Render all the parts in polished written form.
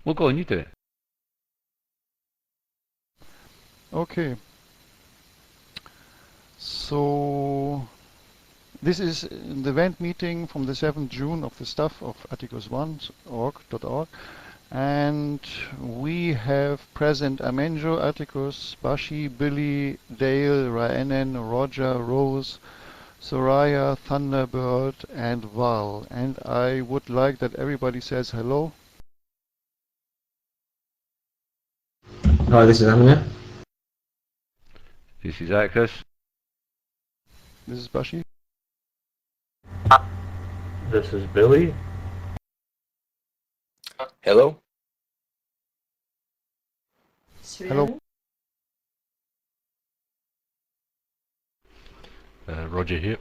Well, go on, you do it. Okay, so this is the event meeting from the 7th June of the staff of Atticus1.org, and we have present Amenjo, Atticus, Bashi, Billy, Dale, Rhiannon, Roger, Rose, Soraya, Thunderbird, and Val. And I would like that everybody says hello. Hi, this is Amina. This is Atticus. This is Bashi. This is Billy. Hello. Hello. Roger here.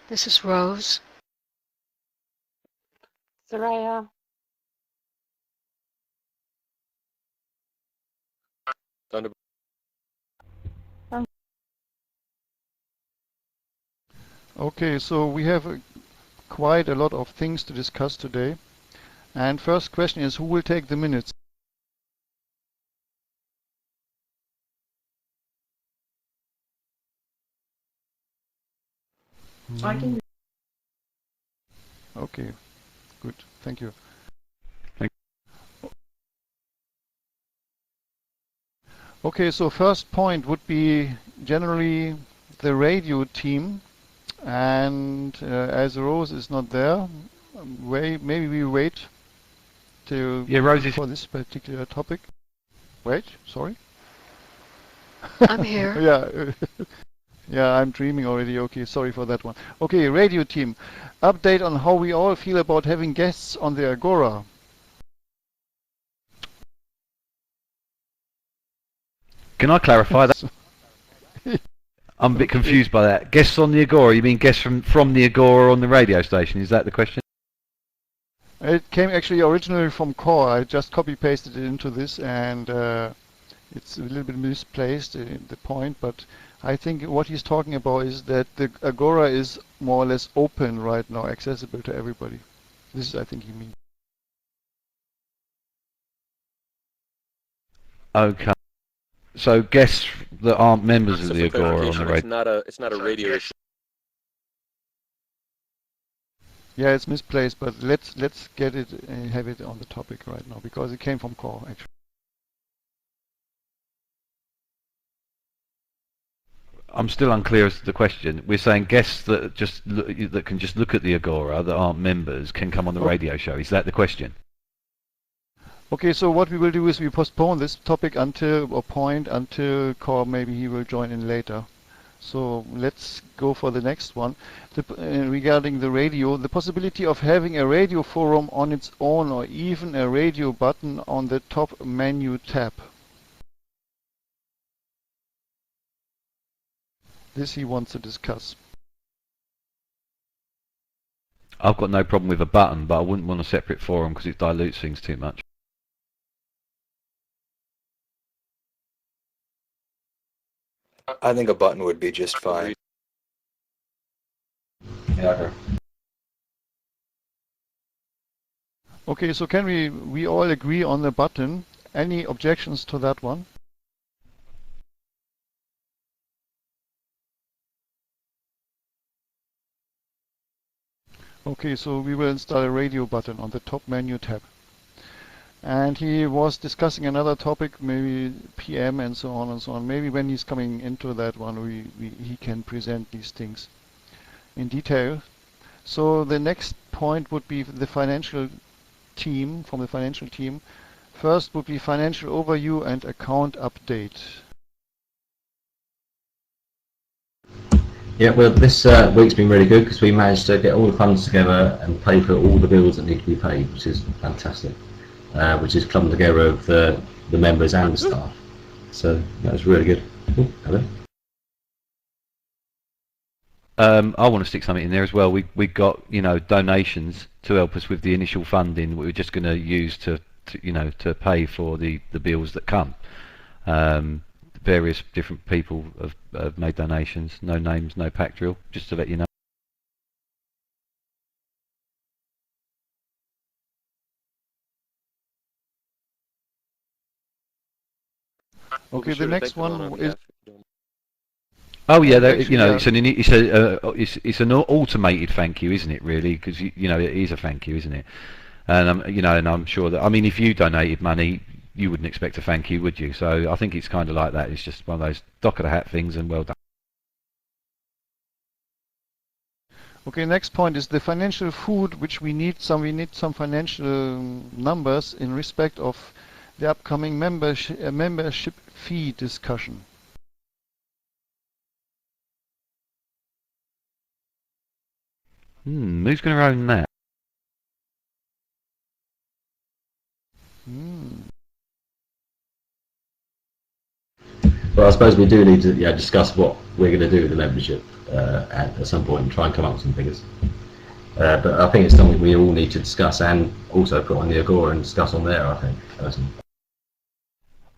This is Rose. Soraya. Thunder. Okay, so we have quite a lot of things to discuss today. And first question is, who will take the minutes? I can. Okay, good. Thank you. Thank Okay, so first point would be generally the radio team. And as Rose is not there, maybe we wait Yeah, Rose is. for this particular topic. Wait, sorry. I'm here. Yeah, yeah, I'm dreaming already. Okay, sorry for that one. Okay, radio team. Update on how we all feel about having guests on the Agora. Can I clarify that? I'm a bit confused by that. Guests on the Agora? You mean guests from the Agora on the radio station? Is that the question? It came actually originally from Core. I just copy pasted it into this, and it's a little bit misplaced in the point, but I think what he's talking about is that the Agora is more or less open right now, accessible to everybody. This is, I think, he means. Okay. So guests that aren't members of So the for Agora on clarification, the radio. it's not a radio issue. Yeah, it's misplaced, but let's get it have it on the topic right now because it came from Core actually. I'm still unclear as to the question. We're saying guests that that can just look at the Agora that aren't members can come on the radio show. Is that the question? Okay, so what we will do is we postpone this topic until Core maybe he will join in later. So let's go for the next one. Regarding the radio, the possibility of having a radio forum on its own or even a radio button on the top menu tab. This he wants to discuss. I've got no problem with a button, but I wouldn't want a separate forum because it dilutes things too much. I think a button would be just fine. Yeah, okay. Okay, so can we all agree on the button? Any objections to that one? Okay, so we will install a radio button on the top menu tab. And he was discussing another topic, maybe PM and so on and so on. Maybe when he's coming into that one, he can present these things in detail. So the next point would be the financial team, from the financial team. First would be financial overview and account update. Yeah, well, this week's been really good because we managed to get all the funds together and pay for all the bills that need to be paid, which is fantastic. Which is come together of the members and the staff. So that was really good. Ooh, hello. I want to stick something in there as well. We got donations to help us with the initial funding. We were just going to use to pay for the bills that come. Various different people have made donations. No names, no pack drill. Just to let you know. Okay, the next one is Oh yeah, actually, you know, yeah. it's an automated thank you, isn't it? Really, because you know it is a thank you, isn't it? And you know, and I'm sure that I mean, if you donated money, you wouldn't expect a thank you, would you? So I think it's kind of like that. It's just one of those dock of the hat things, and well done. Okay, next point is the financial food, which we need some financial numbers in respect of the upcoming membership fee discussion. Who's going to own that? But I suppose we do need to discuss what we're going to do with the membership at some point and try and come up with some figures. But I think it's something we all need to discuss and also put on the Agora and discuss on there, I think, personally.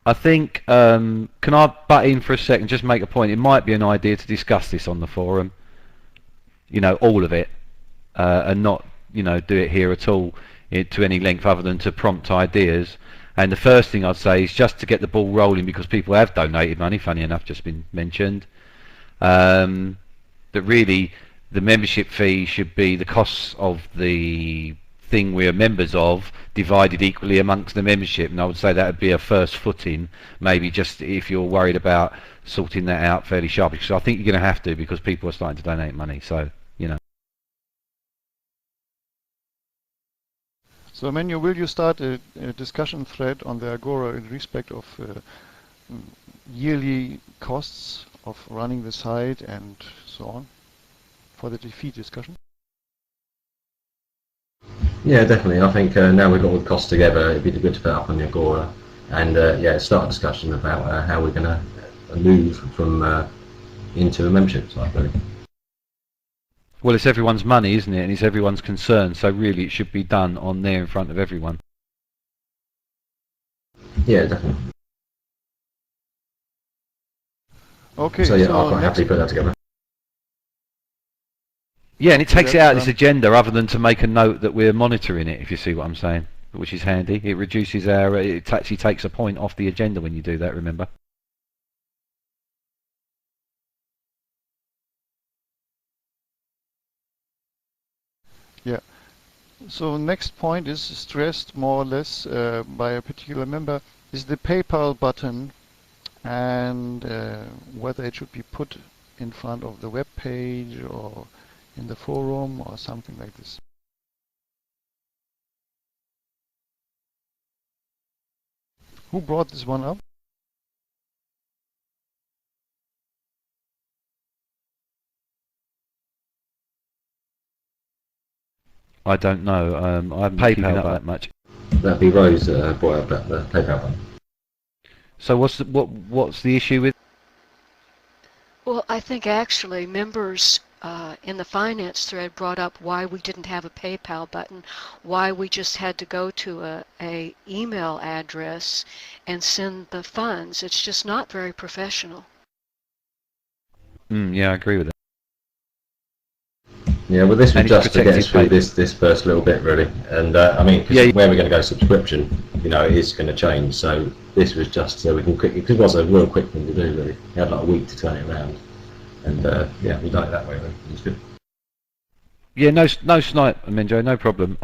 I think, can I butt in for a second, just make a point? It might be an idea to discuss this on the forum, you know, all of it, and not, you know, do it here at all to any length other than to prompt ideas. And the first thing I'd say is just to get the ball rolling, because people have donated money, funny enough, just been mentioned, that really the membership fee should be the costs of the thing we're members of divided equally amongst the membership, and I would say that would be a first footing, maybe just if you're worried about sorting that out fairly sharply, because I think you're going to have to, because people are starting to donate money, so you know. So Emmanuel, will you start a discussion thread on the Agora in respect of yearly costs of running the site and so on for the fee discussion? Yeah, definitely. I think now we've got all the costs together, it'd be good to put it up on the Agora and start a discussion about how we're going to move from into a membership site, really. Well, it's everyone's money, isn't it? And it's everyone's concern, so really it should be done on there in front of everyone. Yeah, definitely. Okay, so yeah, so I'll quite happily put that together. Yeah, and it takes it That's out of this agenda other than to make a note that we're monitoring it, if you see what I'm saying, which is handy. It reduces our, it actually takes a point off the agenda when you do that, remember? Yeah. So next point is stressed more or less by a particular member is the PayPal button, and whether it should be put in front of the web page or in the forum or something like this. Who brought this one up? I don't know. I haven't been keeping up that much. That'd be Rose brought up the PayPal one. So what's the issue with? Well, I think actually members in the finance thread brought up why we didn't have a PayPal button, why we just had to go to a email address and send the funds. It's just not very professional. Yeah, I agree with that. Yeah, well, this was And it's just to get us through protected this first little bit, really. And I mean, 'cause Yeah. where we're going to go subscription, you know, it is going to change. So this was just so we can quickly, because it was a real quick thing to do, really. We had like a week to turn it around, and yeah, we done it that way. Really. It was good. Yeah, no snipe, Minjo, no problem.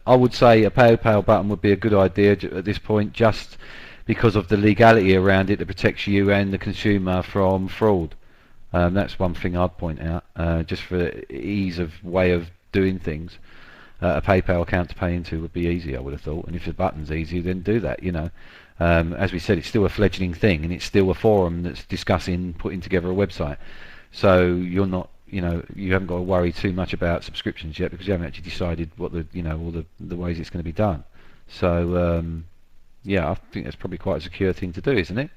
I would say a PayPal button would be a good idea at this point, just because of the legality around it that protects you and the consumer from fraud. That's one thing I'd point out, just for ease of way of doing things. A PayPal account to pay into would be easy, I would have thought, and if the button's easy, then do that, you know. As we said, it's still a fledgling thing, and it's still a forum that's discussing putting together a website. So you're not, you know, you haven't got to worry too much about subscriptions yet, because you haven't actually decided what the, you know, all the ways it's going to be done. So yeah, I think that's probably quite a secure thing to do, isn't it?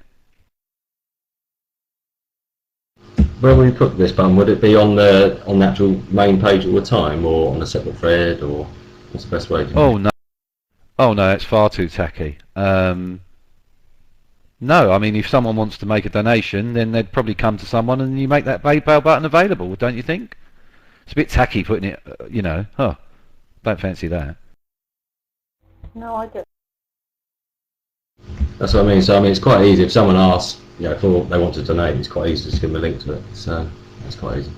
Where will we put this button? Would it be on the actual main page all the time, or on a separate thread, or what's the best way to? Oh no, it's far too tacky. No, I mean, if someone wants to make a donation, then they'd probably come to someone and you make that PayPal button available, don't you think? It's a bit tacky putting it, you know. Oh, don't fancy that. No, I don't. That's what I mean. So I mean, it's quite easy if someone asks, you know, if they want to donate, it's quite easy to just give them a link to it. So that's quite easy.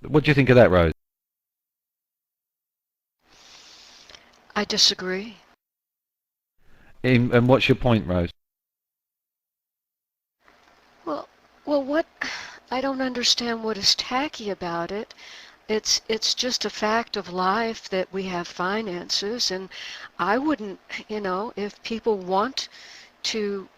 What do you think of that, Rose? I disagree. And what's your point, Rose? Well, what I don't understand what is tacky about it. It's just a fact of life that we have finances, and I wouldn't, if people want to,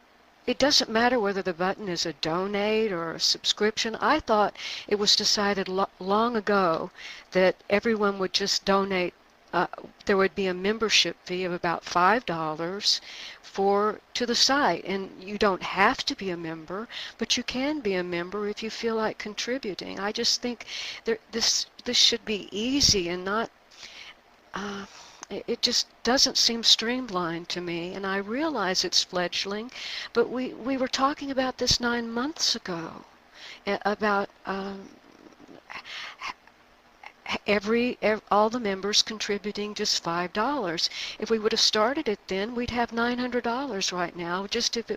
it doesn't matter whether the button is a donate or a subscription. I thought it was decided long ago that everyone would just donate. There would be a membership fee of about $5 to the site, and you don't have to be a member, but you can be a member if you feel like contributing. I just think this should be easy and not. It just doesn't seem streamlined to me, and I realize it's fledgling, but we were talking about this 9 months ago, about all the members contributing just $5. If we would have started it then, we'd have $900 right now, just if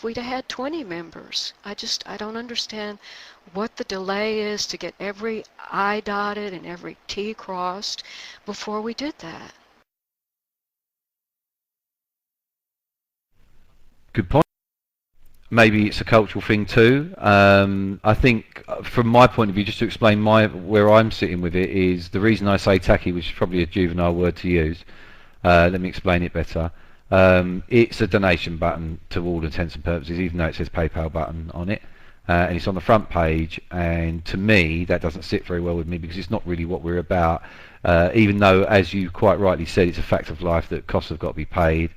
we'd have had 20 members. I don't understand what the delay is to get every I dotted and every T crossed before we did that. Good point. Maybe it's a cultural thing too. I think, from my point of view, just to explain where I'm sitting with it, is the reason I say tacky, which is probably a juvenile word to use. Let me explain it better. It's a donation button to all intents and purposes, even though it says PayPal button on it, and it's on the front page. And to me, that doesn't sit very well with me because it's not really what we're about. Even though, as you quite rightly said, it's a fact of life that costs have got to be paid.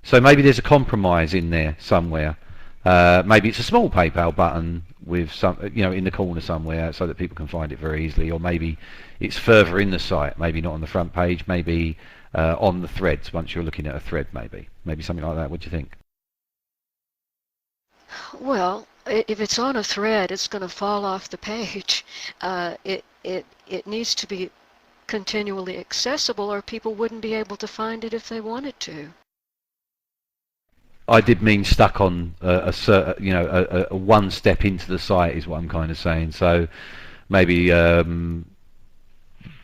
So maybe there's a compromise in there somewhere. Maybe it's a small PayPal button with some, in the corner somewhere, so that people can find it very easily. Or maybe it's further in the site. Maybe not on the front page. Maybe on the threads. Once you're looking at a thread, maybe something like that. What do you think? Well, if it's on a thread, it's going to fall off the page. It needs to be continually accessible, or people wouldn't be able to find it if they wanted to. I did mean stuck on a one step into the site is what I'm kind of saying. So maybe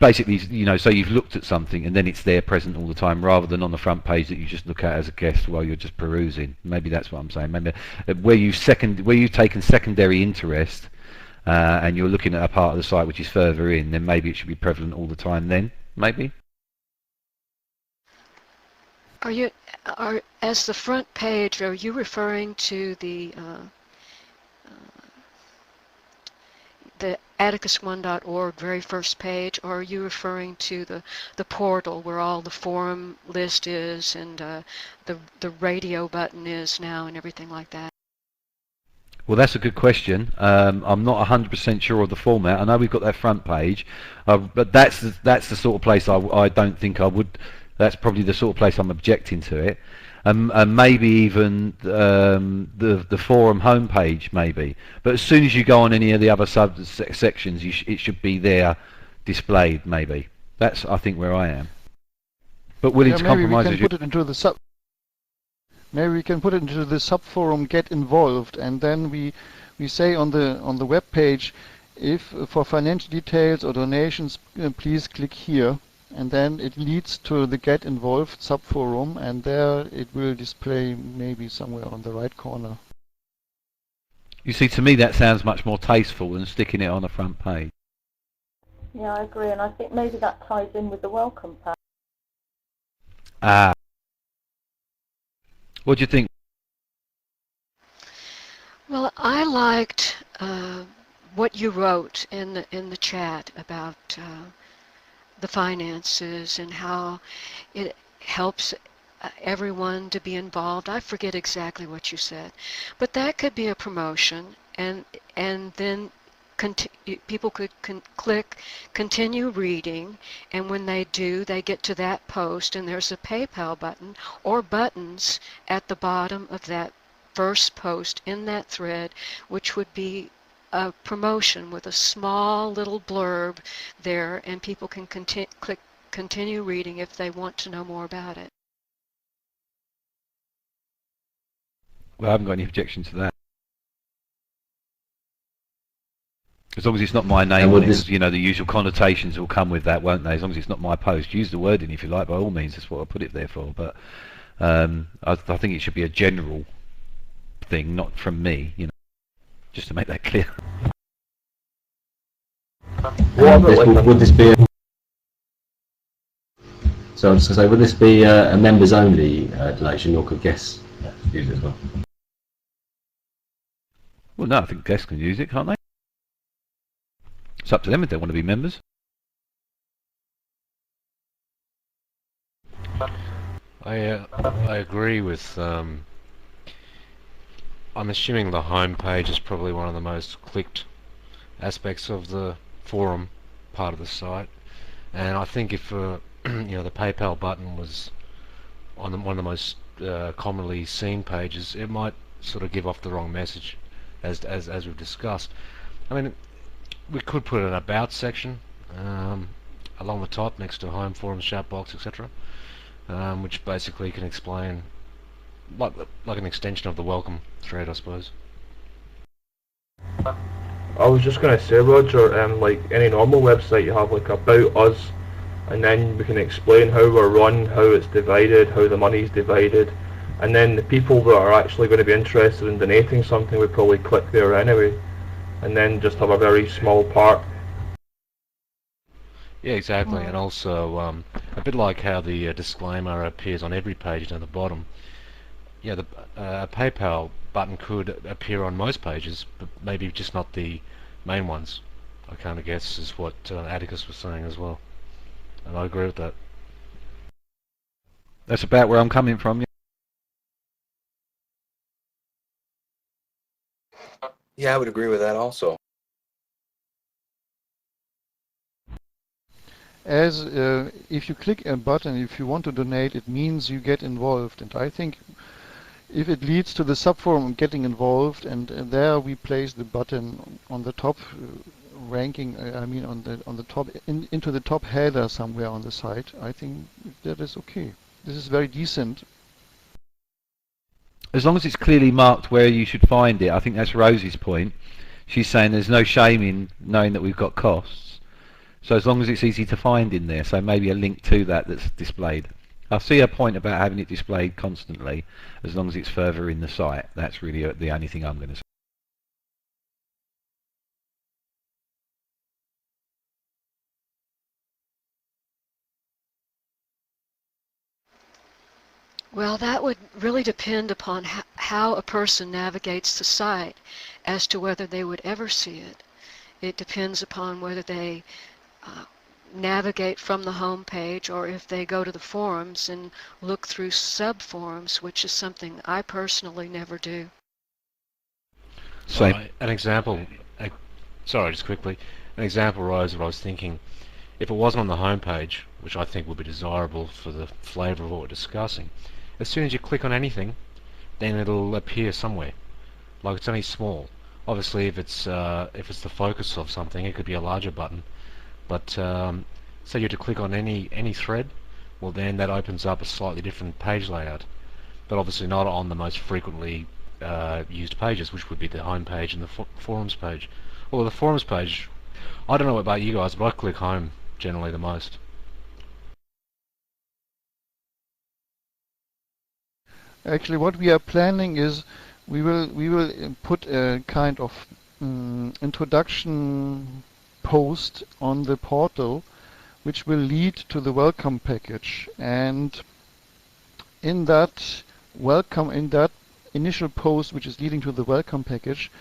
basically, so you've looked at something and then it's there present all the time, rather than on the front page that you just look at as a guest while you're just perusing. Maybe that's what I'm saying. Maybe where you've taken secondary interest and you're looking at a part of the site which is further in, then maybe it should be prevalent all the time. Then maybe. As the front page, are you referring to the Atticus1.org very first page, or are you referring to the portal where all the forum list is and the radio button is now and everything like that? Well, that's a good question. I'm not 100% sure of the format. I know we've got that front page, but that's the sort of place I don't think I would. That's probably the sort of place I'm objecting to it. And maybe even the forum homepage, maybe. But as soon as you go on any of the other sections, it should be there displayed, maybe. That's, I think, where I am. But willing to compromise. Maybe we can put it into the subforum get involved, and then we say on the web page, if for financial details or donations, please click here. And then it leads to the Get Involved subforum, and there it will display maybe somewhere on the right corner. You see, to me that sounds much more tasteful than sticking it on the front page. Yeah, I agree, and I think maybe that ties in with the welcome pack. Ah. What do you think? Well, I liked what you wrote in the chat about the finances and how it helps everyone to be involved. I forget exactly what you said, but that could be a promotion, and then people could click continue reading, and when they do, they get to that post, and there's a PayPal button or buttons at the bottom of that first post in that thread, which would be a promotion with a small little blurb there, and people can click continue reading if they want to know more about it. Well, I haven't got any objection to that. As long as it's not my name would on it, this- 'cause, you know, the usual connotations will come with that, won't they? As long as it's not my post. Use the wording if you like, by all means, that's what I put it there for. But I think it should be a general thing, not from me, you know, just to make that clear. What about like would this be? So I was going to say, would this be a members only donation, or could guests use it as well? Well, no, I think guests can use it, can't they? It's up to them if they want to be members. I agree with. I'm assuming the home page is probably one of the most clicked aspects of the forum part of the site, and I think if you know, the PayPal button was on one of the most commonly seen pages, it might sort of give off the wrong message, as we've discussed. I mean, we could put an about section along the top next to home, forums, chat box, etc., which basically can explain, like an extension of the welcome thread, I suppose. I was just going to say, Roger, like any normal website, you have like about us, and then we can explain how we're run, how it's divided, how the money's divided, and then the people that are actually going to be interested in donating something would probably click there anyway, and then just have a very small part. Yeah, exactly, and also a bit like how the disclaimer appears on every page down the bottom. Yeah, the PayPal button could appear on most pages, but maybe just not the main ones. I kind of guess is what Atticus was saying as well, and I agree with that. That's about where I'm coming from. Yeah. Yeah, I would agree with that also. As if you click a button, if you want to donate, it means you get involved. And I think if it leads to the subforum getting involved, and there we place the button on the top ranking, I mean on the top into the top header somewhere on the site, I think that is okay. This is very decent. As long as it's clearly marked where you should find it, I think that's Rosie's point. She's saying there's no shame in knowing that we've got costs. So as long as it's easy to find in there, so maybe a link to that that's displayed. I see her point about having it displayed constantly, as long as it's further in the site. That's really the only thing I'm going to say. Well, that would really depend upon how a person navigates the site as to whether they would ever see it. It depends upon whether they navigate from the home page, or if they go to the forums and look through sub-forums, which is something I personally never do. Same. An example, sorry, just quickly, an example arose that I was thinking, if it wasn't on the home page, which I think would be desirable for the flavour of what we're discussing, as soon as you click on anything, then it'll appear somewhere. Like, it's only small. Obviously, if it's the focus of something, it could be a larger button. But say you had to click on any thread, well, then that opens up a slightly different page layout. But obviously not on the most frequently used pages, which would be the home page and the forums page. Well, the forums page, I don't know about you guys, but I click home generally the most. Actually, what we are planning is we will put a kind of introduction post on the portal, which will lead to the welcome package, and in that initial post, which is leading to the welcome package,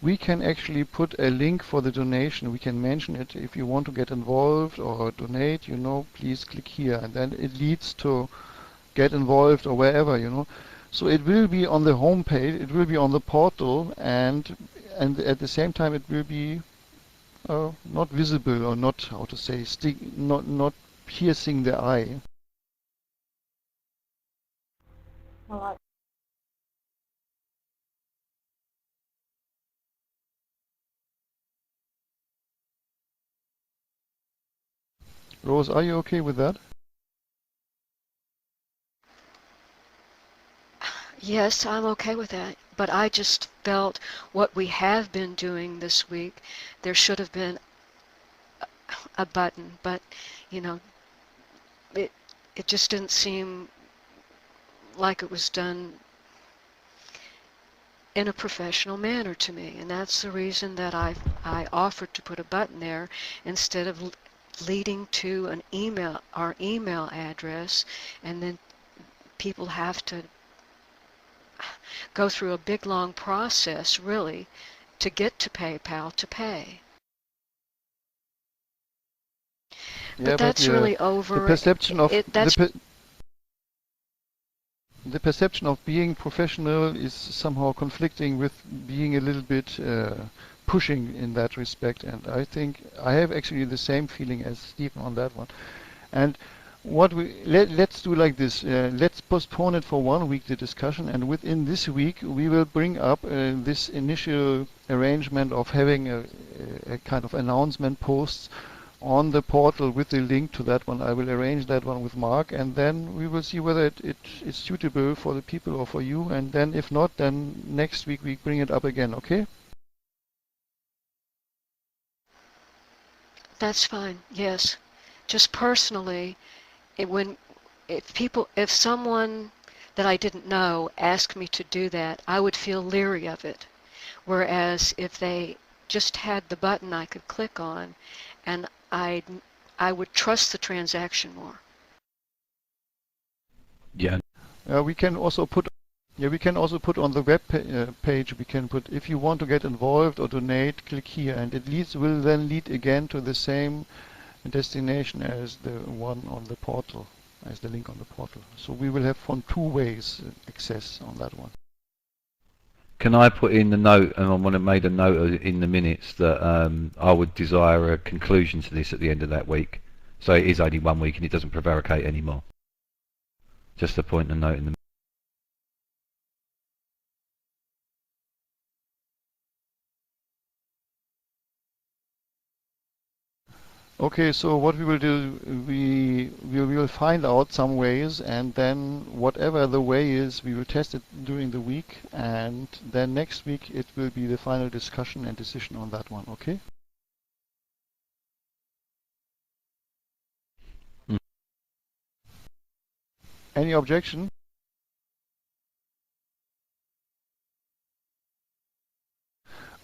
we can actually put a link for the donation. We can mention it: if you want to get involved or donate, please click here, and then it leads to get involved or wherever, So it will be on the home page, it will be on the portal, and at the same time it will be not visible, or not, how to say, not piercing the eye. All right. Rose, are you okay with that? Yes, I'm okay with that. but I just felt what we have been doing this week, there should have been a button, but you know, it just didn't seem like it was done in a professional manner to me, and that's the reason that I offered to put a button there instead of leading to an email, our email address, and then people have to go through a big long process really to get to PayPal to pay. Yeah, But that's really over. the perception of That's the perception of being professional is somehow conflicting with being a little bit pushing in that respect, and I think I have actually the same feeling as Stephen on that one. And what let's do like this. Let's postpone it for 1 week, the discussion, and within this week we will bring up this initial arrangement of having a kind of announcement posts on the portal with the link to that one. I will arrange that one with Mark, and then we will see whether it is suitable for the people or for you, and then if not, then next week we bring it up again, okay? That's fine. Yes. Just personally, if someone that I didn't know asked me to do that, I would feel leery of it. Whereas if they just had the button I could click on, and I would trust the transaction more. Yeah. We can also put on the web page, we can put, if you want to get involved or donate, click here, and it will then lead again to the same destination as the one on the portal, as the link on the portal. So we will have from 2 ways access on that one. Can I put in the note, and I want to make a note in the minutes that I would desire a conclusion to this at the end of that week. So it is only 1 week and it doesn't prevaricate anymore. Just to point a note in the Okay, so what we will do, we will find out some ways, and then whatever the way is, we will test it during the week, and then next week it will be the final discussion and decision on that one, okay? Mm. Any objection?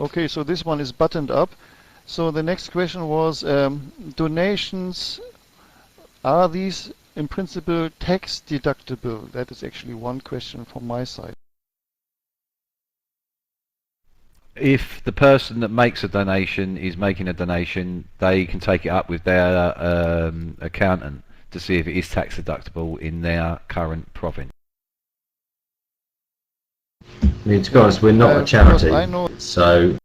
Okay, so this one is buttoned up. So the next question was donations. Are these in principle tax deductible? That is actually one question from my side. If the person that makes a donation is making a donation, they can take it up with their accountant to see if it is tax deductible in their current profit. I mean, to be honest, we're not a charity, I know. so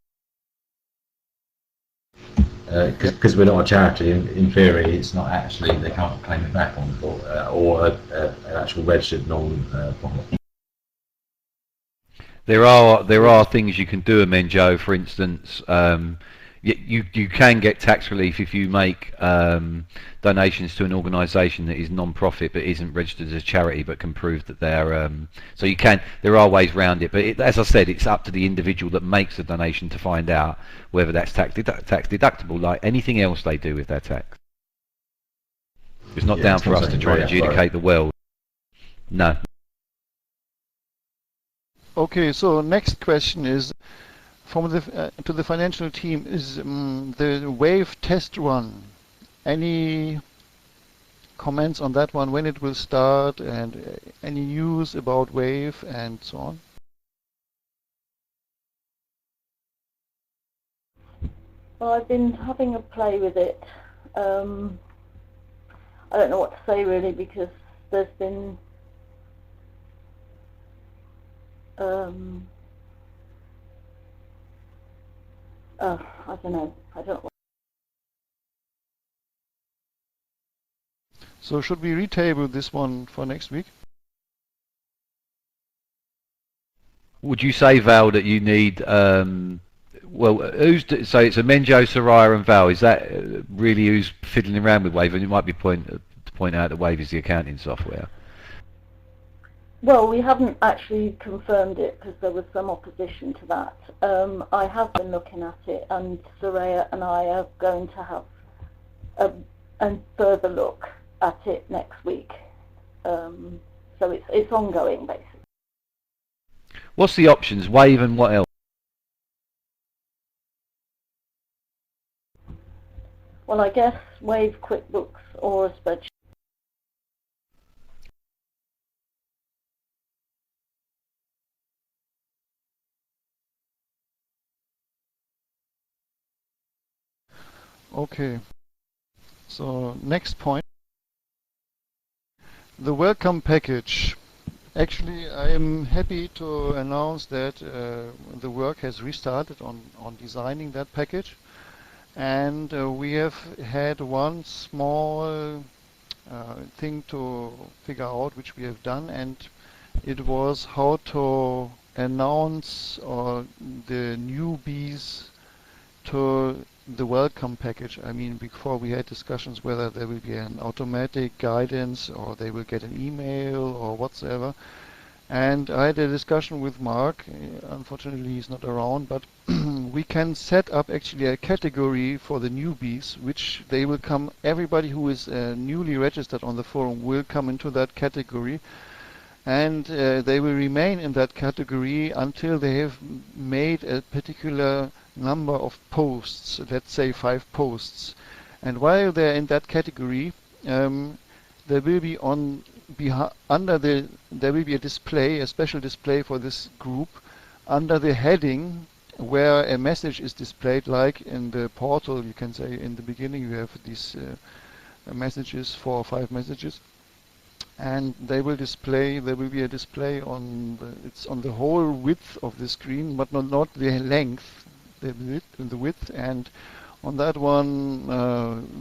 because we're not a charity, in theory, it's not actually, they can't claim it back on or an actual registered non-profit. There are things you can do, Amenjo. For instance, you can get tax relief if you make donations to an organisation that is non-profit but isn't registered as a charity but can prove that they're so you can. There are ways around it, but as I said, it's up to the individual that makes the donation to find out whether that's tax deductible, like anything else they do with their tax. It's not down for us to try and adjudicate the world. No. Okay, so next question is from the to the financial team, is the Wave test run. Any comments on that one, when it will start, and any news about Wave and so on? Well, I've been having a play with it. I don't know what to say really, because there's been I don't know. I don't know. So should we retable this one for next week? Would you say, Val, that you need well, so it's Amenjo, Soraya and Val. Is that really who's fiddling around with Wave? And it might be to point out that Wave is the accounting software. Well, we haven't actually confirmed it because there was some opposition to that. I have been looking at it, and Soraya and I are going to have a further look at it next week. So it's ongoing, basically. What's the options? Wave and what else? Well, I guess Wave, QuickBooks, or a spreadsheet. Okay. So next point, the welcome package. Actually, I am happy to announce that the work has restarted on designing that package, and we have had one small thing to figure out, which we have done, and it was how to announce the newbies to the welcome package. I mean, before we had discussions whether there will be an automatic guidance or they will get an email or whatsoever. And I had a discussion with Mark. Unfortunately, he's not around, but we can set up actually a category for the newbies, which they will come, everybody who is newly registered on the forum will come into that category, and they will remain in that category until they have made a particular number of posts, let's say 5 posts. And while they're in that category, there will be there will be a display, a special display for this group under the heading where a message is displayed, like in the portal. You can say in the beginning you have these messages, 4 or 5 messages, and they will display. There will be a display it's on the whole width of the screen, but not the length, the width, and on that one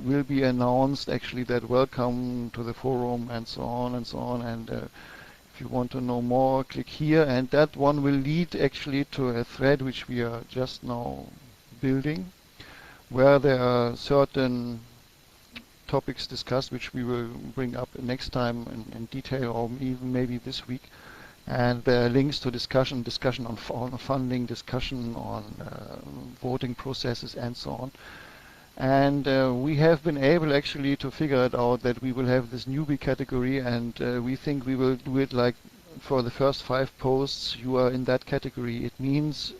will be announced actually that welcome to the forum and so on and so on. And if you want to know more, click here, and that one will lead actually to a thread which we are just now building, where there are certain topics discussed which we will bring up next time in detail, or even maybe this week. And there are links to discussion on funding, discussion on voting processes, and so on. And we have been able actually to figure it out that we will have this newbie category, and we think we will do it like for the first 5 posts you are in that category. It means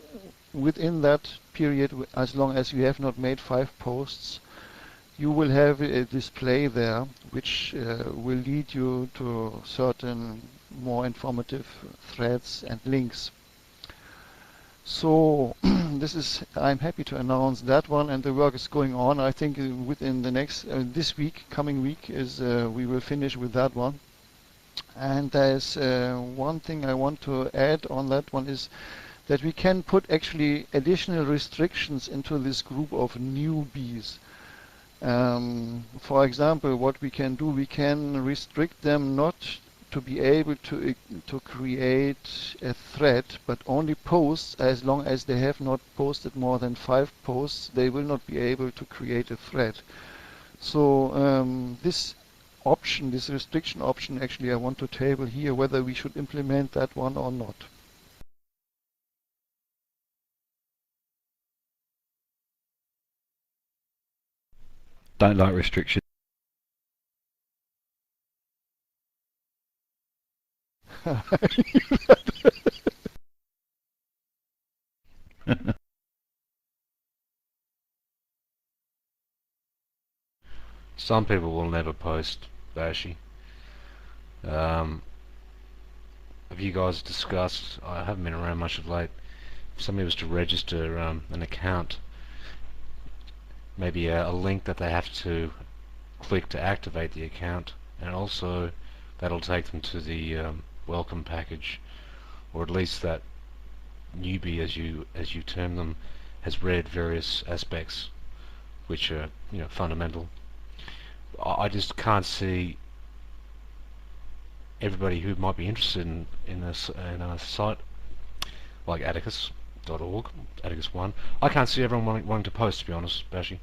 within that period, as long as you have not made 5 posts, you will have a display there which will lead you to certain more informative threads and links. So I'm happy to announce that one, and the work is going on. I think within the next coming week we will finish with that one. And there's one thing I want to add on that one, is that we can put actually additional restrictions into this group of newbies. For example, what we can do, we can restrict them not to be able to create a thread, but only posts. As long as they have not posted more than 5 posts, they will not be able to create a thread. So this restriction option, actually I want to table here whether we should implement that one or not. Don't like restrictions. Some people will never post, Bashi. Have you guys discussed, I haven't been around much of late, if somebody was to register an account, maybe a link that they have to click to activate the account, and also that'll take them to the welcome package, or at least that newbie, as you term them, has read various aspects which are fundamental. I just can't see everybody who might be interested in a site like Atticus.org, Atticus 1. I can't see everyone wanting to post, to be honest, Bashi.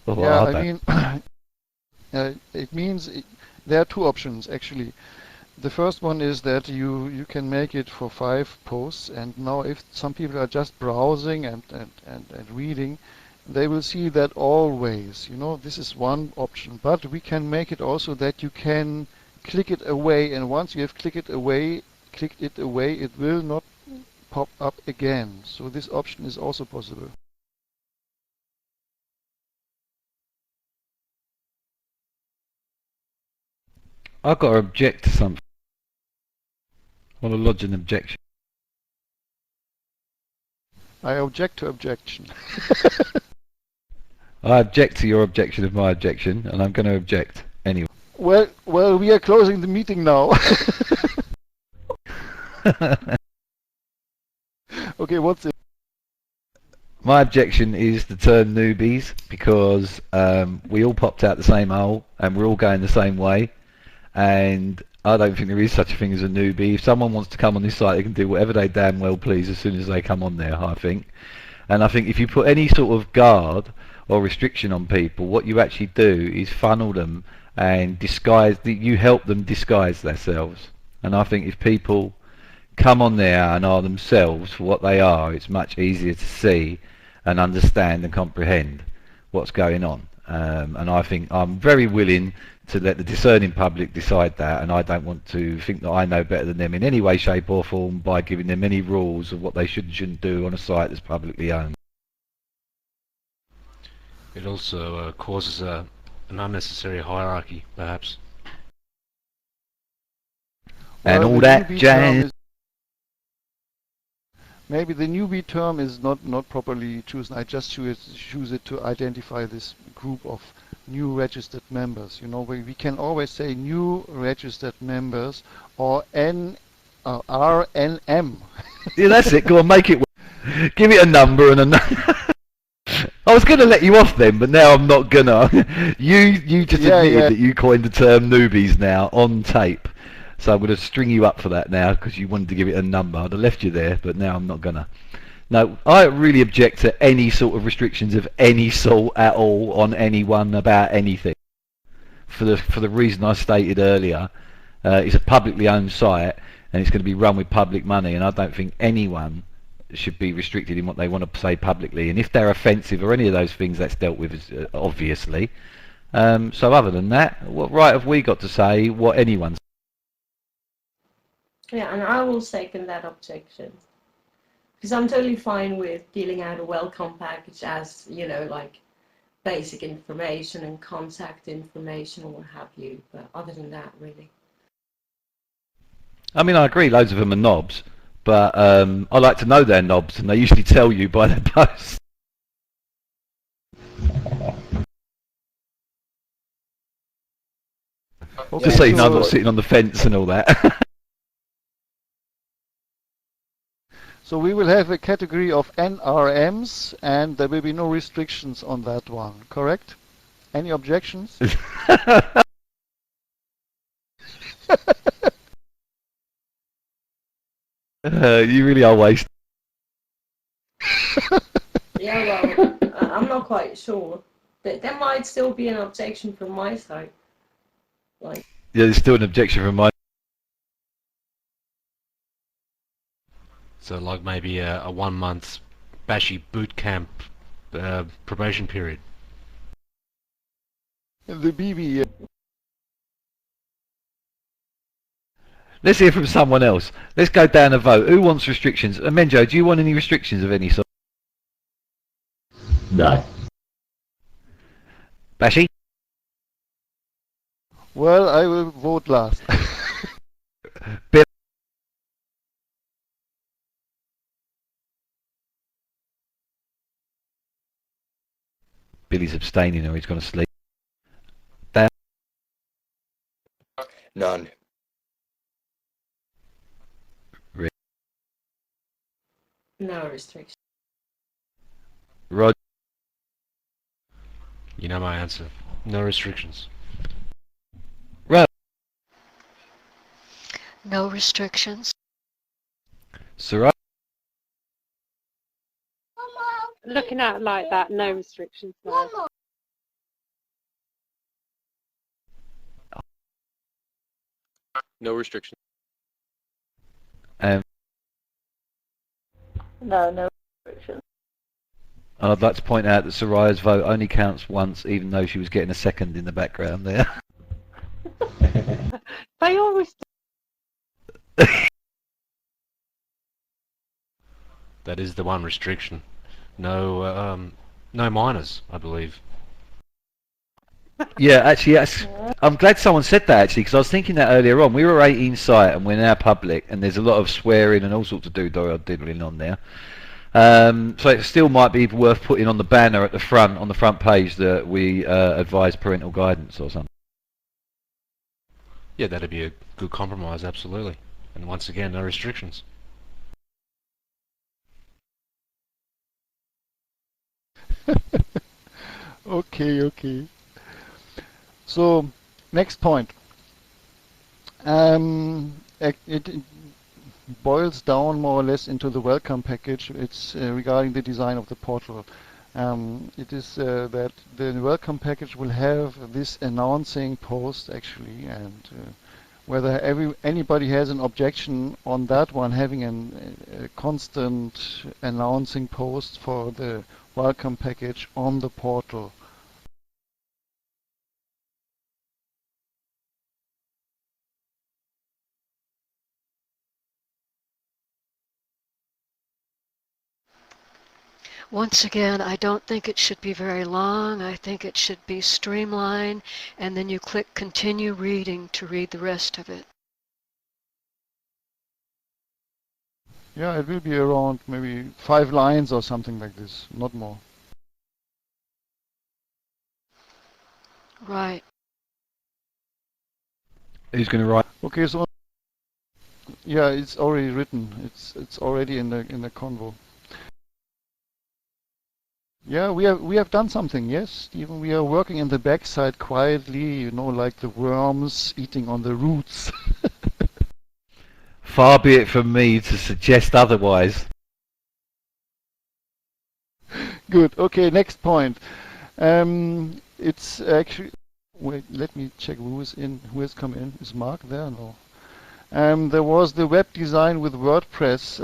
Well, Yeah, I mean, It means there are two options actually. The first one is that you can make it for 5 posts, and now if some people are just browsing and reading, they will see that always. You know, this is one option, but we can make it also that you can click it away, and once you have clicked it away, it will not pop up again. So this option is also possible. I've got to object to something. I want to lodge an objection. I object to objection. I object to your objection of my objection, and I'm going to object anyway. Well, we are closing the meeting now. Okay, what's it? My objection is the term newbies, because we all popped out the same hole and we're all going the same way, and I don't think there is such a thing as a newbie. If someone wants to come on this site, they can do whatever they damn well please as soon as they come on there, I think. And I think if you put any sort of guard or restriction on people, what you actually do is funnel them and you help them disguise themselves. And I think if people come on there and are themselves for what they are, it's much easier to see and understand and comprehend what's going on. And I think I'm very willing to let the discerning public decide that, and I don't want to think that I know better than them in any way, shape or form by giving them any rules of what they should and shouldn't do on a site that's publicly owned. It also causes an unnecessary hierarchy, perhaps. And Well, all the that newbie jazz. term is- Maybe the newbie term is not properly chosen. I just choose it to identify this group of new registered members. You know, we can always say new registered members or RNM. Yeah, that's it. Go on, make it work. Give it a number and a number. I was going to let you off then, but now I'm not gonna. You just Yeah, admitted yeah. that you coined the term newbies now on tape. So I'm going to string you up for that now because you wanted to give it a number. I'd have left you there, but now I'm not gonna. No, I really object to any sort of restrictions of any sort at all on anyone about anything. For the reason I stated earlier, it's a publicly owned site and it's going to be run with public money, and I don't think anyone should be restricted in what they want to say publicly. And if they're offensive or any of those things, that's dealt with obviously. So other than that, what right have we got to say what anyone's? Yeah, and I will second that objection. Because I'm totally fine with dealing out a welcome package as, you know, like basic information and contact information or what have you. But other than that, really. I mean, I agree, loads of them are knobs, but I like to know they're knobs, and they usually tell you by their posts. Okay, Just so you know I'm so- not sitting on the fence and all that. So we will have a category of NRMs, and there will be no restrictions on that one, correct? Any objections? You really are wasted. Yeah, well, I'm not quite sure. There might still be an objection from my side. Like, Yeah, there's still an objection from my. So like maybe a 1 month bashy boot camp probation period. The BB. Let's hear from someone else. Let's go down a vote. Who wants restrictions? Menjo, do you want any restrictions of any sort? No. Bashy? Well, I will vote last. Bill? Billy's abstaining or he's gone to sleep. None. no restriction. Rod? You know my answer. No restrictions. No restrictions. Sarai? Looking at it like that, no restrictions. No. No restrictions. Um, No restrictions. and I'd like to point out that Soraya's vote only counts once, even though she was getting a second in the background there. They always That is the one restriction. No, no minors, I believe. Yeah, actually, Yeah. I'm glad someone said that actually, because I was thinking that earlier on. We were 18 site and we're now public, and there's a lot of swearing and all sorts of diddling on there. So it still might be worth putting on the banner at the front, on the front page, that we advise parental guidance or something. Yeah, that'd be a good compromise, absolutely. And once again, no restrictions. Okay. So, next point. It boils down more or less into the welcome package. It's regarding the design of the portal. It is that the welcome package will have this announcing post actually, and whether anybody has an objection on that one, having a constant announcing post for the welcome package on the portal. Once again, I don't think it should be very long. I think it should be streamlined, and then you click continue reading to read the rest of it. Yeah, it will be around maybe 5 lines or something like this, not more. Right. Who's going to write? Okay, so yeah, it's already written. It's already in the convo. Yeah, we have done something. Yes, Stephen, we are working in the backside quietly. You know, like the worms eating on the roots. Far be it from me to suggest otherwise. Good. Okay, next point. It's actually. Wait, let me check who has come in. Is Mark there? No. There was the web design with WordPress,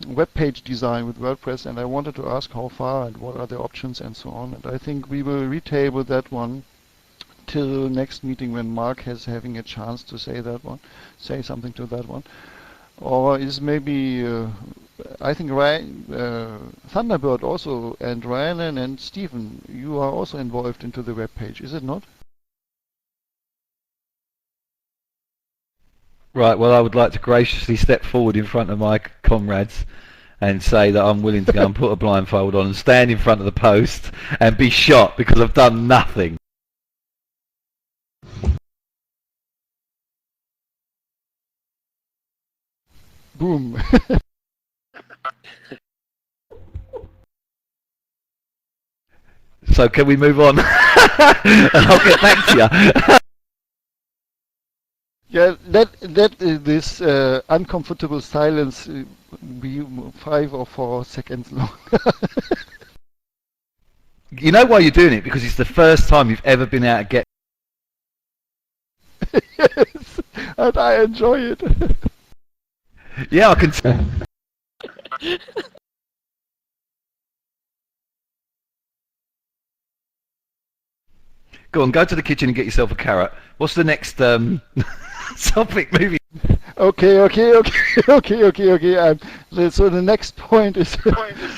web page design with WordPress, and I wanted to ask how far and what are the options and so on. And I think we will retable that one till next meeting when Mark is having a chance to say something to that one. Or is maybe I think Thunderbird also, and Ryan and Stephen, you are also involved into the web page, is it not? Right, well, I would like to graciously step forward in front of my comrades and say that I'm willing to go and put a blindfold on and stand in front of the post and be shot because I've done nothing. Boom. So can we move on? I'll get back to you. Yeah, let this uncomfortable silence be 5 or 4 seconds long. You know why you're doing it? Because it's the first time you've ever been able to get... Yes, and I enjoy it. Yeah, I can... Go on, go to the kitchen and get yourself a carrot. What's the next topic movie? Okay. So the next point is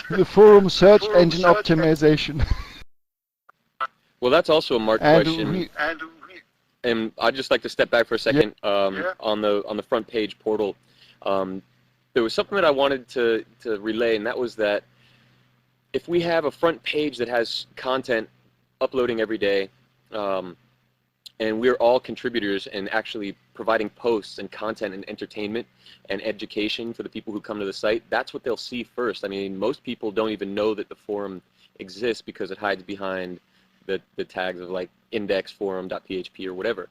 the forum search engine optimization. Well, that's also a Mark And question. And I'd just like to step back for a second on the front page portal. There was something that I wanted to relay, and that was that if we have a front page that has content uploading every day, and we're all contributors and actually providing posts and content and entertainment and education for the people who come to the site, that's what they'll see first. I mean, most people don't even know that the forum exists because it hides behind the tags of like indexforum.php or whatever.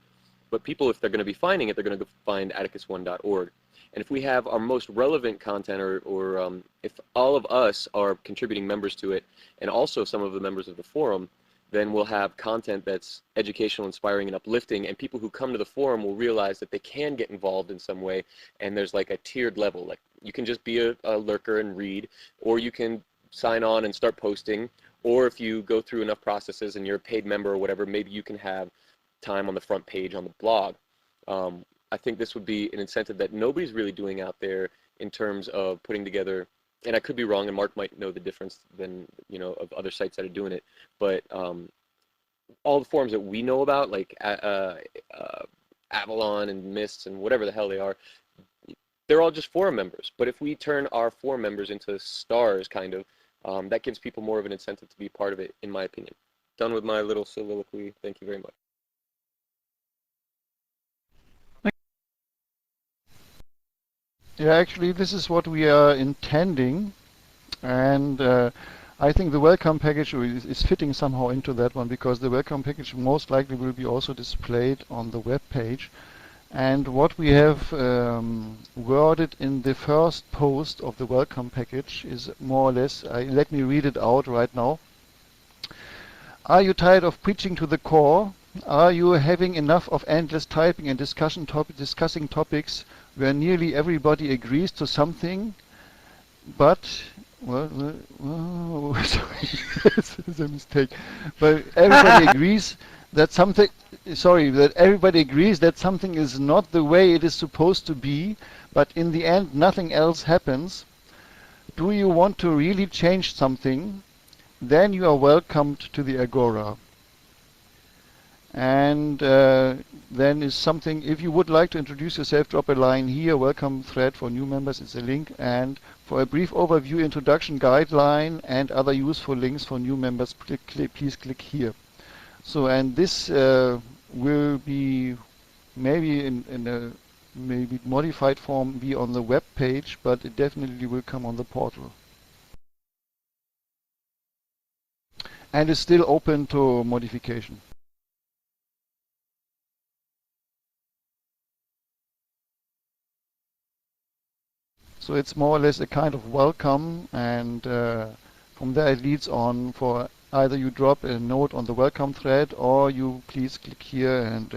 But people, if they're going to be finding it, they're going to go find atticus1.org. And if we have our most relevant content, or if all of us are contributing members to it, and also some of the members of the forum, then we'll have content that's educational, inspiring, and uplifting, and people who come to the forum will realize that they can get involved in some way, and there's like a tiered level. Like you can just be a lurker and read, or you can sign on and start posting, or if you go through enough processes and you're a paid member or whatever, maybe you can have time on the front page on the blog. I think this would be an incentive that nobody's really doing out there in terms of putting together, and I could be wrong, and Mark might know the difference than, you know, of other sites that are doing it, but all the forums that we know about, like Avalon and Mists and whatever the hell they are, they're all just forum members. But if we turn our forum members into stars, kind of, that gives people more of an incentive to be part of it, in my opinion. Done with my little soliloquy. Thank you very much. Yeah, actually, this is what we are intending, and I think the welcome package is fitting somehow into that one, because the welcome package most likely will be also displayed on the web page. And what we have worded in the first post of the welcome package is more or less, let me read it out right now. Are you tired of preaching to the core? Are you having enough of endless typing and discussing topics where nearly everybody agrees to something, but, sorry, this is a mistake, but everybody agrees that something, that everybody agrees that something is not the way it is supposed to be, but in the end nothing else happens? Do you want to really change something? Then you are welcomed to the Agora. And then is something, if you would like to introduce yourself, drop a line here, welcome thread for new members, it's a link, and for a brief overview, introduction guideline, and other useful links for new members, please click here. So, and this will be maybe in a maybe modified form be on the web page, but it definitely will come on the portal. And is still open to modification. So it's more or less a kind of welcome, and from there it leads on for either you drop a note on the welcome thread, or you please click here and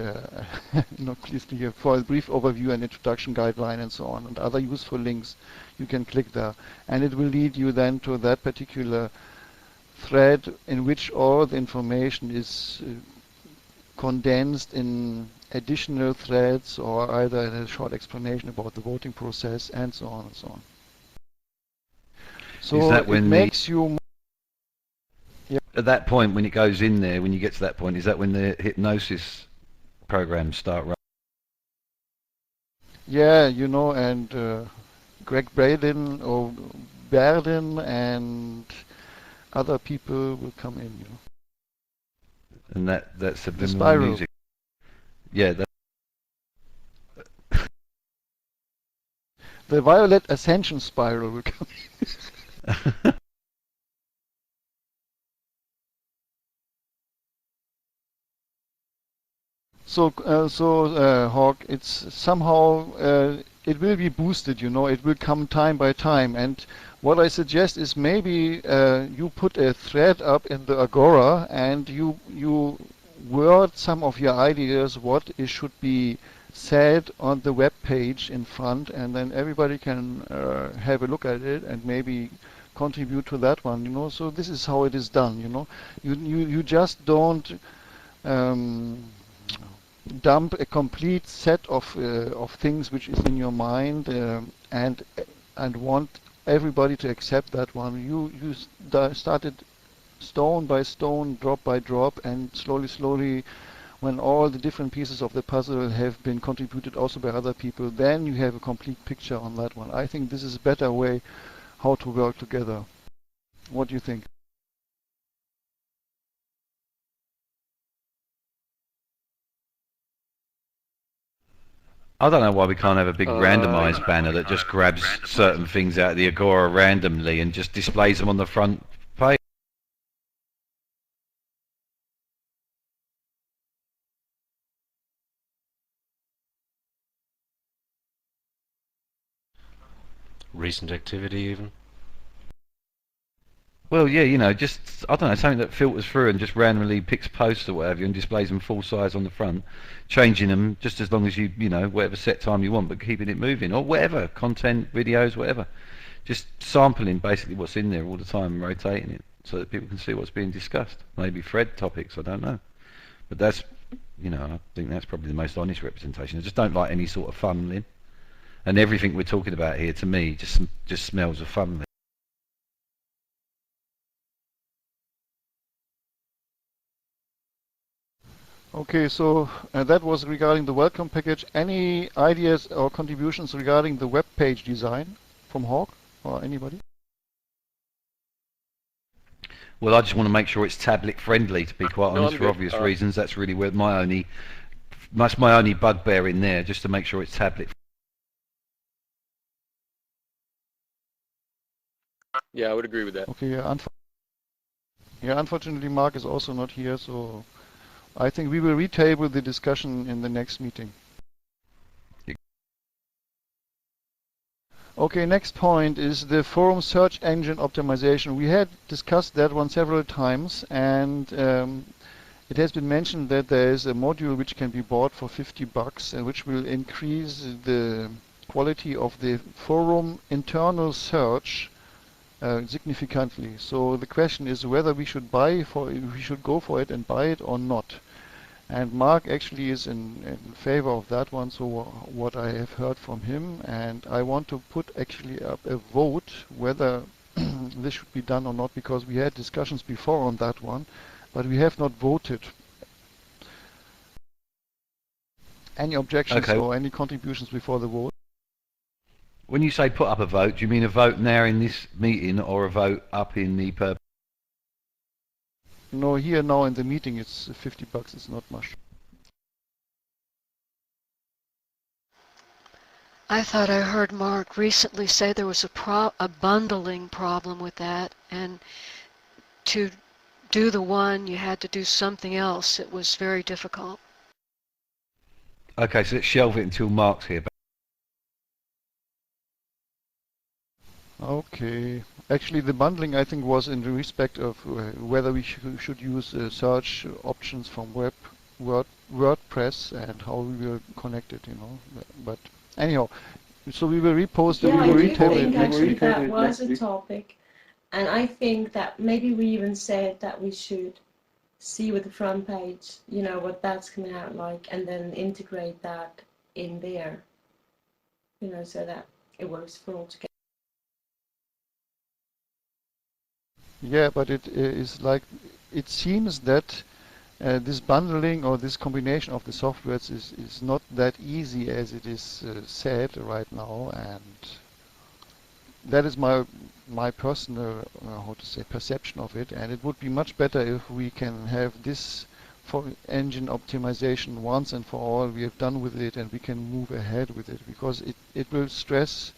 please click here for a brief overview and introduction guideline and so on, and other useful links. You can click there, and it will lead you then to that particular thread in which all the information is condensed in additional threads, or either in a short explanation about the voting process and so on and so on. So it makes you... Yeah. At that point, when it goes in there, when you get to that point, is that when the hypnosis programs start running? Yeah, you know, and Greg Braden or Berlin and other people will come in, you know. And that's the spiral music. Yeah. The Violet Ascension spiral will come in. So, Hawk, it's somehow it will be boosted, you know. It will come time by time, and what I suggest is maybe you put a thread up in the Agora, and you word some of your ideas what it should be said on the web page in front, and then everybody can have a look at it and maybe contribute to that one, you know. So this is how it is done, you know. You just don't dump a complete set of things which is in your mind and want everybody to accept that one. You started stone by stone, drop by drop, and slowly, when all the different pieces of the puzzle have been contributed also by other people, then you have a complete picture on that one. I think this is a better way how to work together. What do you think? I don't know why we can't have a big randomized banner that just grabs certain things out of the Agora randomly and just displays them on the front page. Recent activity even. Well, yeah, just, I don't know, something that filters through and just randomly picks posts or whatever and displays them full size on the front, changing them just as long as whatever set time you want, but keeping it moving, or whatever, content, videos, whatever. Just sampling basically what's in there all the time and rotating it so that people can see what's being discussed. Maybe thread topics, I don't know. But that's, I think that's probably the most honest representation. I just don't like any sort of funneling. And everything we're talking about here, to me, just smells of funneling. Okay, so that was regarding the welcome package. Any ideas or contributions regarding the web page design from Hawk or anybody? Well, I just want to make sure it's tablet friendly, to be quite No, honest, I'm for good. obvious reasons. That's really where that's my only bugbear in there, just to make sure it's tablet. Yeah, I would agree with that. Okay, yeah, unfortunately Mark is also not here, so I think we will retable the discussion in the next meeting. Okay, next point is the forum search engine optimization. We had discussed that one several times, and it has been mentioned that there is a module which can be bought for $50 and which will increase the quality of the forum internal search significantly. So the question is whether we should go for it and buy it or not. And Mark actually is in favor of that one, so what I have heard from him, and I want to put actually up a vote whether this should be done or not, because we had discussions before on that one, but we have not voted. Any objections or any contributions before the vote? When you say put up a vote, do you mean a vote now in this meeting or a vote up in the purpose? No, here now in the meeting it's $50, it's not much. I thought I heard Mark recently say there was a bundling problem with that, and to do the one you had to do something else. It was very difficult. Okay, so let's shelve it until Mark's here. Okay. Actually, the bundling, I think, was in respect of whether we should use search options from WordPress and how we will connect it, But anyhow, so we will repost it. Yeah, We will I do retable it think next actually week. that was a topic, and I think that maybe we even said that we should see with the front page, what that's going to have like, and then integrate that in there, so that it works for all together. Yeah, but it is like, it seems that this bundling or this combination of the softwares is not that easy as it is said right now, and that is my personal perception of it. And it would be much better if we can have this for engine optimization once and for all. We have done with it, and we can move ahead with it, because it will stress,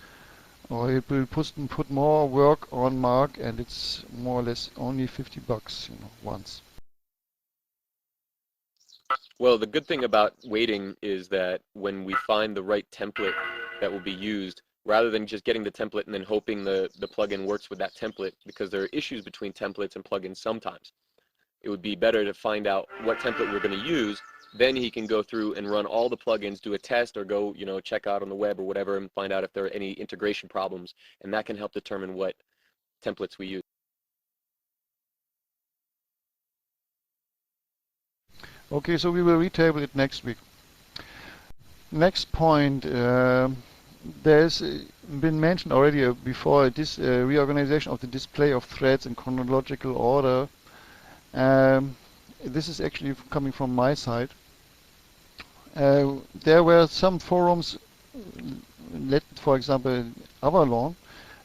or it will put more work on Mark, and it's more or less only $50, once. Well, the good thing about waiting is that when we find the right template that will be used, rather than just getting the template and then hoping the plugin works with that template, because there are issues between templates and plugins sometimes, it would be better to find out what template we're going to use. Then he can go through and run all the plugins, do a test, or go, check out on the web or whatever, and find out if there are any integration problems, and that can help determine what templates we use. Okay, so we will retable it next week. Next point, there's been mentioned already before, this reorganization of the display of threads in chronological order. This is actually coming from my side. There were some forums, for example, Avalon,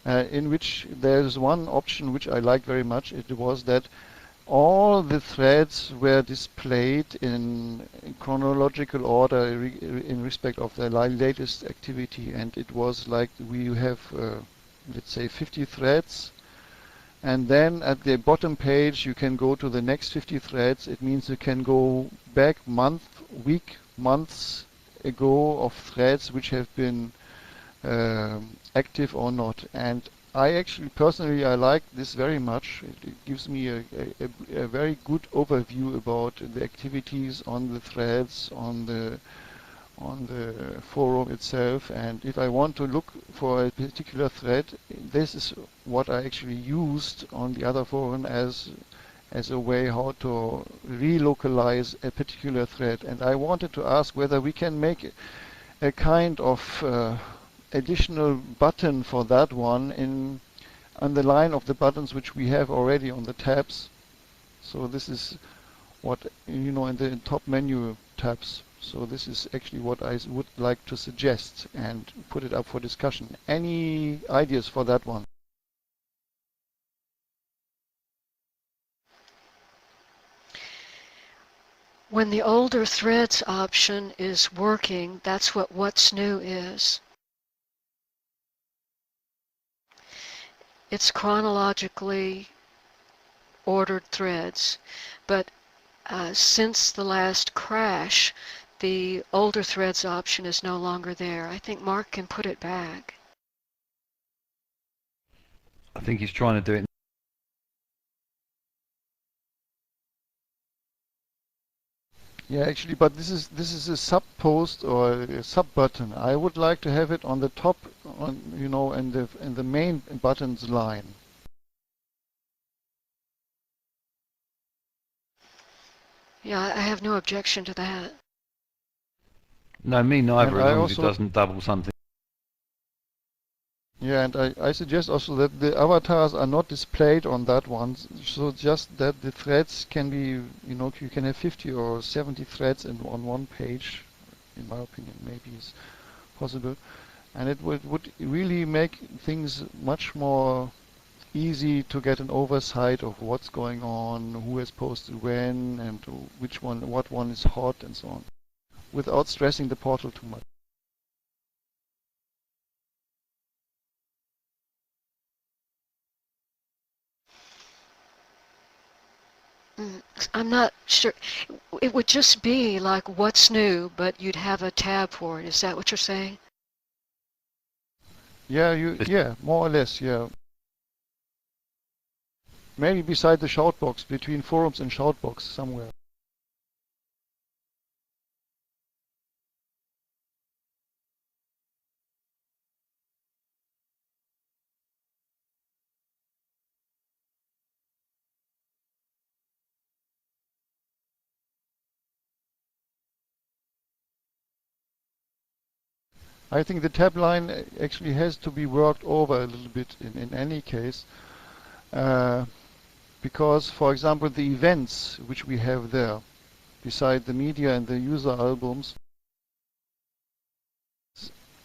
in which there's one option which I like very much. It was that all the threads were displayed in chronological order in respect of the latest activity, and it was like we have, let's say, 50 threads, and then at the bottom page you can go to the next 50 threads. It means you can go back months ago of threads which have been active or not. And I actually personally I like this very much. It gives me a very good overview about the activities on the threads, on the forum itself, and if I want to look for a particular thread, this is what I actually used on the other forum as a way how to relocalize a particular thread. And I wanted to ask whether we can make a kind of additional button for that one on the line of the buttons which we have already on the tabs. So this is what, you know, in the top menu tabs. So this is actually what I would like to suggest and put it up for discussion. Any ideas for that one? When the older threads option is working, that's what what's new is. It's chronologically ordered threads, but since the last crash, the older threads option is no longer there. I think Mark can put it back. I think he's trying to do it. Yeah, actually, but this is a sub post or a sub button. I would like to have it on the top, on, you know, in the main buttons line. Yeah, I have no objection to that. No, me neither, And as I long as it also, doesn't double something. yeah, and I suggest also that the avatars are not displayed on that one, so just that the threads can be, you know, you can have 50 or 70 threads on one page, in my opinion, maybe is possible. And it would really make things much more easy to get an oversight of what's going on, who has posted when, and which one, what one is hot, and so on, without stressing the portal too much. I'm not sure. It would just be like what's new, but you'd have a tab for it. Is that what you're saying? Yeah, yeah, more or less, yeah. Maybe beside the shoutbox, between forums and shoutbox somewhere. I think the tab line actually has to be worked over a little bit in any case, because, for example, the events which we have there, beside the media and the user albums,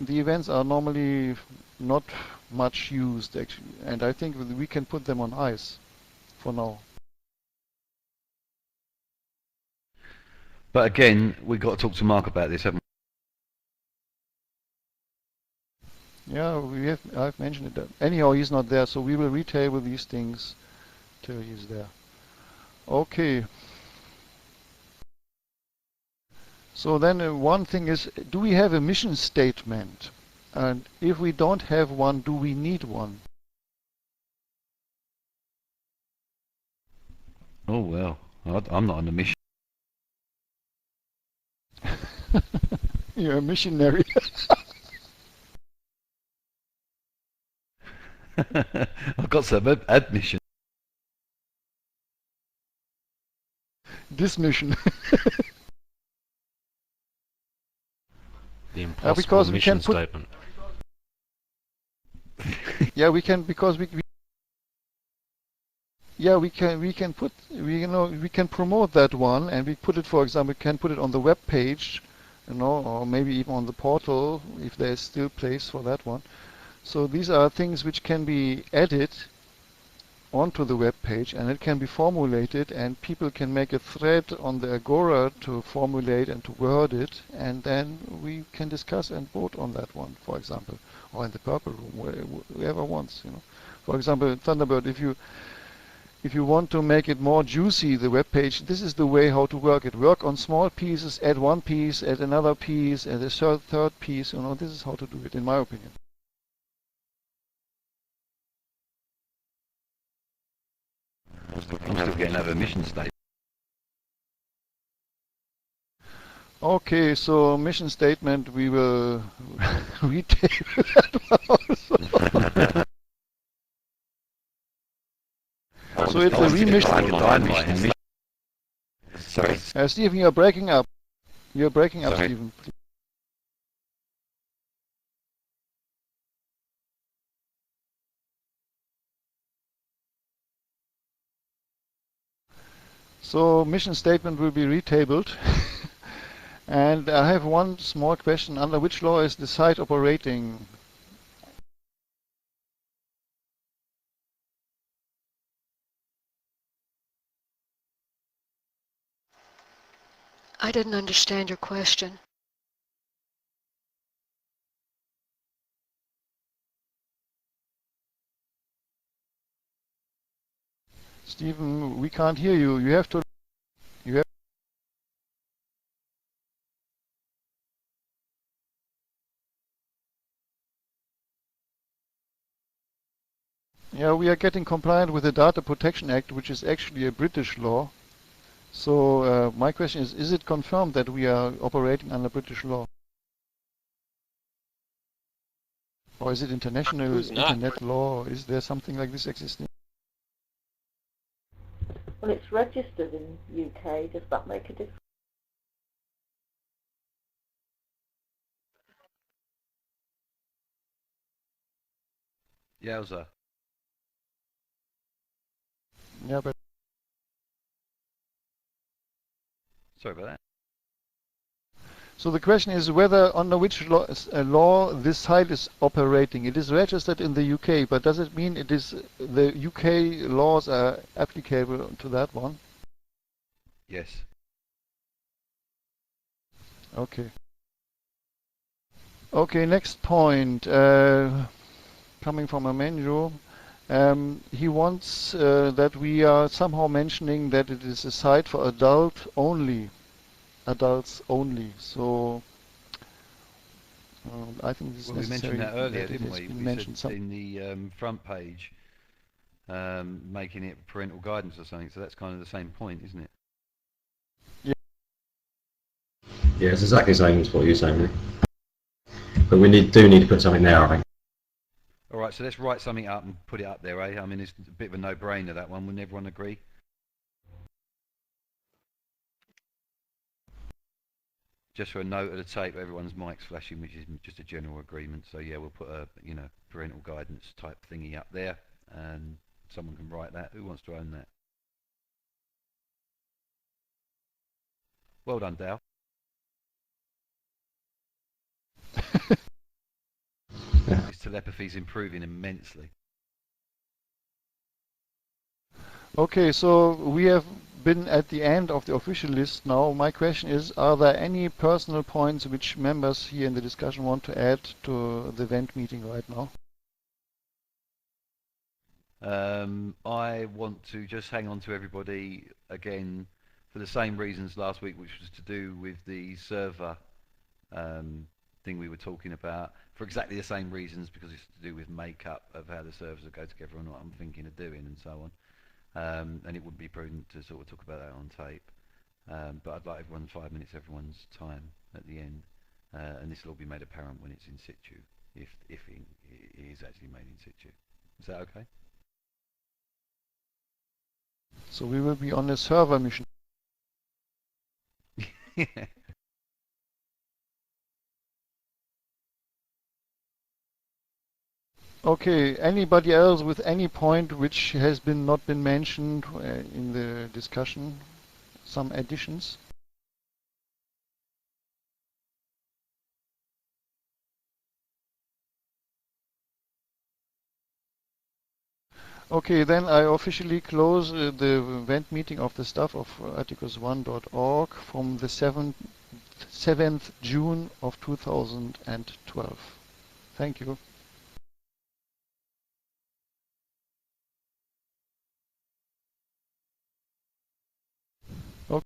the events are normally not much used actually, and I think we can put them on ice for now. But again, we've got to talk to Mark about this, haven't Yeah, I've mentioned it. Anyhow, he's not there, so we will retable these things till he's there. Okay. So then one thing is, do we have a mission statement? And if we don't have one, do we need one? Oh, well, I'm not on a mission. You're a missionary. I've got some admission. This mission. The impossible because we can mission put, statement. yeah, we can, because yeah, we can put, you know, we can promote that one, and we put it, for example, can put it on the web page, you know, or maybe even on the portal if there's still place for that one. So these are things which can be added onto the web page, and it can be formulated, and people can make a thread on the Agora to formulate and to word it, and then we can discuss and vote on that one, for example, or in the purple room, whoever wants, you know. For example, Thunderbird, if you want to make it more juicy, the web page, this is the way how to work it. Work on small pieces, add one piece, add another piece, add a third piece, you know, this is how to do it, in my opinion. I'm still getting over mission statement. Okay, so mission statement, we will retable that one. So it's a remission. Sorry. Stephen, you're breaking up. You're breaking up, Sorry. Stephen. So mission statement will be retabled. And I have one small question. Under which law is the site operating? I didn't understand your question. Stephen, we can't hear you. You have to. Yeah, we are getting compliant with the Data Protection Act, which is actually a British law. So my question is it confirmed that we are operating under British law? Or is it international internet law? Is there something like this existing? Well, it's registered in UK. Does that make a difference? Yowza. Yeah, but Sorry about that. so the question is whether under which law this site is operating. It is registered in the UK, but does it mean it is the UK laws are applicable to that one? Yes. Okay. Okay, next point. Coming from Amenjo, he wants that we are somehow mentioning that it is a site for adults only. So I think this is Well, we necessary. mentioned that earlier, that it didn't has we? been We mentioned said in the front page, making it parental guidance or something. So that's kind of the same point, isn't it? Yeah, it's exactly the same as what you're saying, really. But we do need to put something there, I think. All right, so let's write something up and put it up there, eh? I mean, it's a bit of a no-brainer, that one. Wouldn't everyone agree? Just for a note of the tape, everyone's mic's flashing, which is just a general agreement. So yeah, we'll put a parental guidance type thingy up there, and someone can write that. Who wants to own that? Well done, Dal. His telepathy's improving immensely. Okay, so we have been at the end of the official list now. My question is, are there any personal points which members here in the discussion want to add to the event meeting right now? I want to just hang on to everybody again for the same reasons last week, which was to do with the server thing we were talking about, for exactly the same reasons, because it's to do with makeup of how the servers will go together and what I'm thinking of doing and so on. And it wouldn't be prudent to sort of talk about that on tape. But I'd like 5 minutes everyone's time at the end, and this will all be made apparent when it's in situ, if it is actually made in situ. Is that okay? So we will be on a server mission. Yeah. Okay, anybody else with any point which has not been mentioned in the discussion? Some additions? Okay, then I officially close the event meeting of the staff of Atticus1.org from the 7th June of 2012. Thank you.